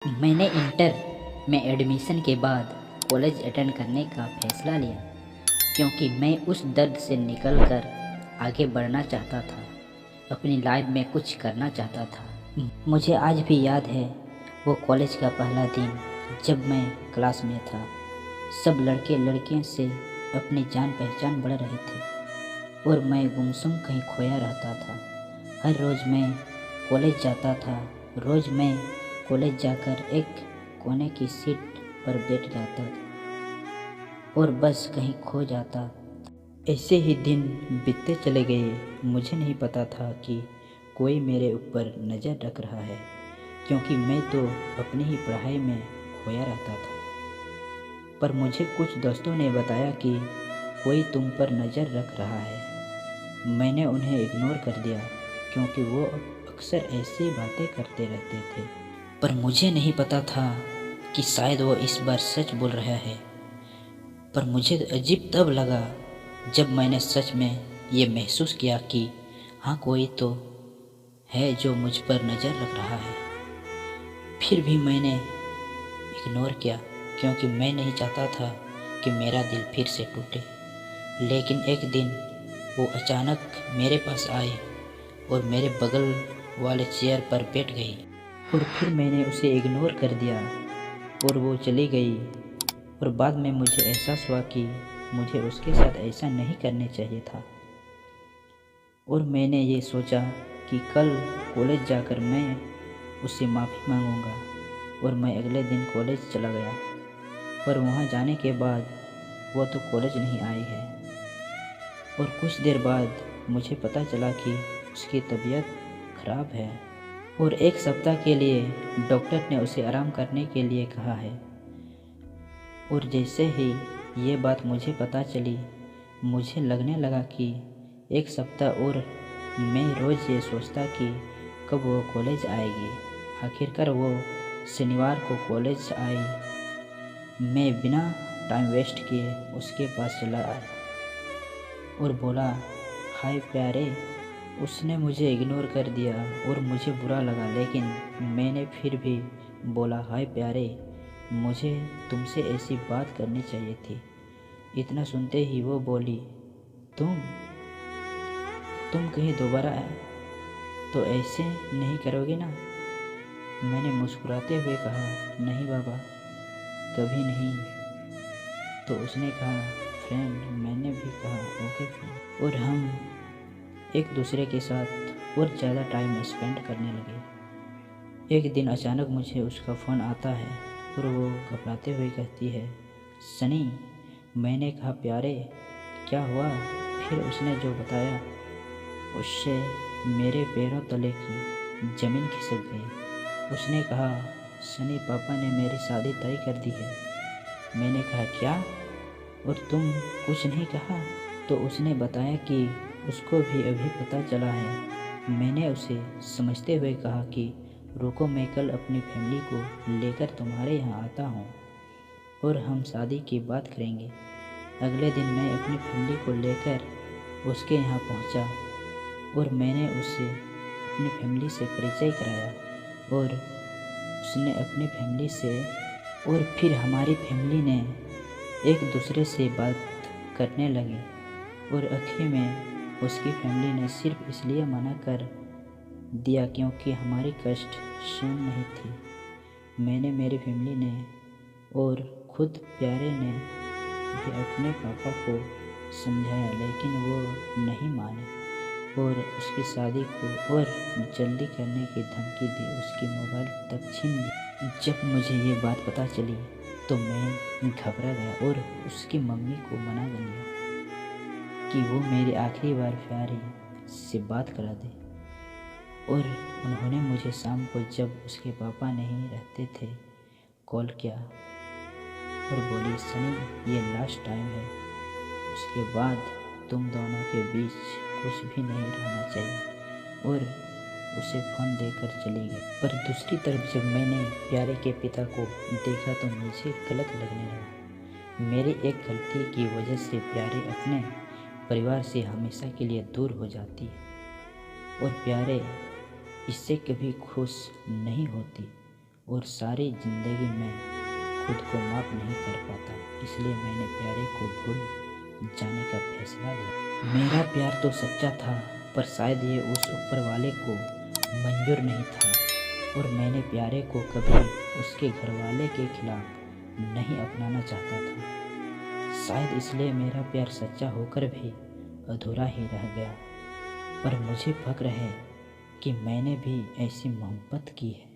मैंने इंटर में एडमिशन के बाद कॉलेज अटेंड करने का फैसला लिया क्योंकि मैं उस दर्द से निकलकर आगे बढ़ना चाहता था, अपनी लाइफ में कुछ करना चाहता था। मुझे आज भी याद है वो कॉलेज का पहला दिन जब मैं क्लास में था। सब लड़के लड़कियों से अपनी जान पहचान बढ़ रहे थे और मैं गुमसुम कहीं खोया रहता था। हर रोज़ मैं कॉलेज जाता था। रोज़ मैं कॉलेज जाकर एक कोने की सीट पर बैठ जाता था और बस कहीं खो जाता। ऐसे ही दिन बीतते चले गए। मुझे नहीं पता था कि कोई मेरे ऊपर नज़र रख रहा है, क्योंकि मैं तो अपनी ही पढ़ाई में खोया रहता था। पर मुझे कुछ दोस्तों ने बताया कि कोई तुम पर नज़र रख रहा है। मैंने उन्हें इग्नोर कर दिया क्योंकि वो अक्सर ऐसी बातें करते रहते थे। पर मुझे नहीं पता था कि शायद वो इस बार सच बोल रहा है। पर मुझे अजीब तब लगा जब मैंने सच में ये महसूस किया कि हाँ, कोई तो है जो मुझ पर नज़र रख रहा है। फिर भी मैंने इग्नोर किया क्योंकि मैं नहीं चाहता था कि मेरा दिल फिर से टूटे। लेकिन एक दिन वो अचानक मेरे पास आई और मेरे बगल वाले चेयर पर बैठ गई और फिर मैंने उसे इग्नोर कर दिया और वो चली गई। और बाद में मुझे एहसास हुआ कि मुझे उसके साथ ऐसा नहीं करने चाहिए था। और मैंने ये सोचा कि कल कॉलेज जाकर मैं उससे माफ़ी मांगूंगा। और मैं अगले दिन कॉलेज चला गया। पर वहाँ जाने के बाद वो तो कॉलेज नहीं आई है। और कुछ देर बाद मुझे पता चला कि उसकी तबीयत खराब है और एक सप्ताह के लिए डॉक्टर ने उसे आराम करने के लिए कहा है। और जैसे ही ये बात मुझे पता चली, मुझे लगने लगा कि एक सप्ताह और मैं रोज़ ये सोचता कि कब वो कॉलेज आएगी। आखिरकार वो शनिवार को कॉलेज आई। मैं बिना टाइम वेस्ट किए उसके पास चला आया और बोला, हाय प्यारे। उसने मुझे इग्नोर कर दिया और मुझे बुरा लगा, लेकिन मैंने फिर भी बोला, हाय प्यारे, मुझे तुमसे ऐसी बात करनी चाहिए थी। इतना सुनते ही वो बोली, तुम कहीं दोबारा तो ऐसे नहीं करोगे ना? मैंने मुस्कुराते हुए कहा, नहीं बाबा, कभी नहीं। तो उसने कहा, फ्रेंड। मैंने भी कहा, ओके फ्रेंड। और हम एक दूसरे के साथ और ज़्यादा टाइम स्पेंड करने लगे। एक दिन अचानक मुझे उसका फ़ोन आता है और वो घबराते हुए कहती है, सनी। मैंने कहा, प्यारे, क्या हुआ? फिर उसने जो बताया उससे मेरे पैरों तले की ज़मीन खिसक गई। उसने कहा, सनी, पापा ने मेरी शादी तय कर दी है। मैंने कहा, क्या? और तुम कुछ नहीं कहा? तो उसने बताया कि उसको भी अभी पता चला है। मैंने उसे समझते हुए कहा कि रुको, मैं कल अपनी फैमिली को लेकर तुम्हारे यहाँ आता हूँ और हम शादी की बात करेंगे। अगले दिन मैं अपनी फैमिली को लेकर उसके यहाँ पहुँचा और मैंने उसे अपनी फैमिली से परिचय कराया और उसने अपनी फैमिली से, और फिर हमारी फैमिली ने एक दूसरे से बात करने लगी। और आखिर में उसकी फैमिली ने सिर्फ इसलिए मना कर दिया क्योंकि हमारी कास्ट सेम नहीं थी। मैंने, मेरी फैमिली ने और खुद प्यारे ने भी अपने पापा को समझाया, लेकिन वो नहीं माने और उसकी शादी को और जल्दी करने की धमकी दी। उसकी मोबाइल तक छीन ली। जब मुझे ये बात पता चली तो मैं घबरा गया और उसकी मम्मी को मना कर दिया कि वो मेरी आखिरी बार प्यारी से बात करा दे। और उन्होंने मुझे शाम को, जब उसके पापा नहीं रहते थे, कॉल किया और बोली, सनी, ये लास्ट टाइम है। उसके बाद तुम दोनों के बीच कुछ भी नहीं रहना चाहिए। और उसे फ़ोन देकर चली गई। पर दूसरी तरफ जब मैंने प्यारे के पिता को देखा तो मुझे गलत लगने लगा। मेरी एक गलती की वजह से प्यारे अपने परिवार से हमेशा के लिए दूर हो जाती है और प्यारे इससे कभी खुश नहीं होती और सारी ज़िंदगी मैं खुद को माफ़ नहीं कर पाता, इसलिए मैंने प्यारे को भूल जाने का फैसला लिया। मेरा प्यार तो सच्चा था, पर शायद ये उस ऊपर वाले को मंजूर नहीं था, और मैंने प्यारे को कभी उसके घरवाले के खिलाफ नहीं अपनाना चाहता था। शायद इसलिए मेरा प्यार सच्चा होकर भी अधूरा ही रह गया। पर मुझे फ़ख्र है कि मैंने भी ऐसी मोहब्बत की है।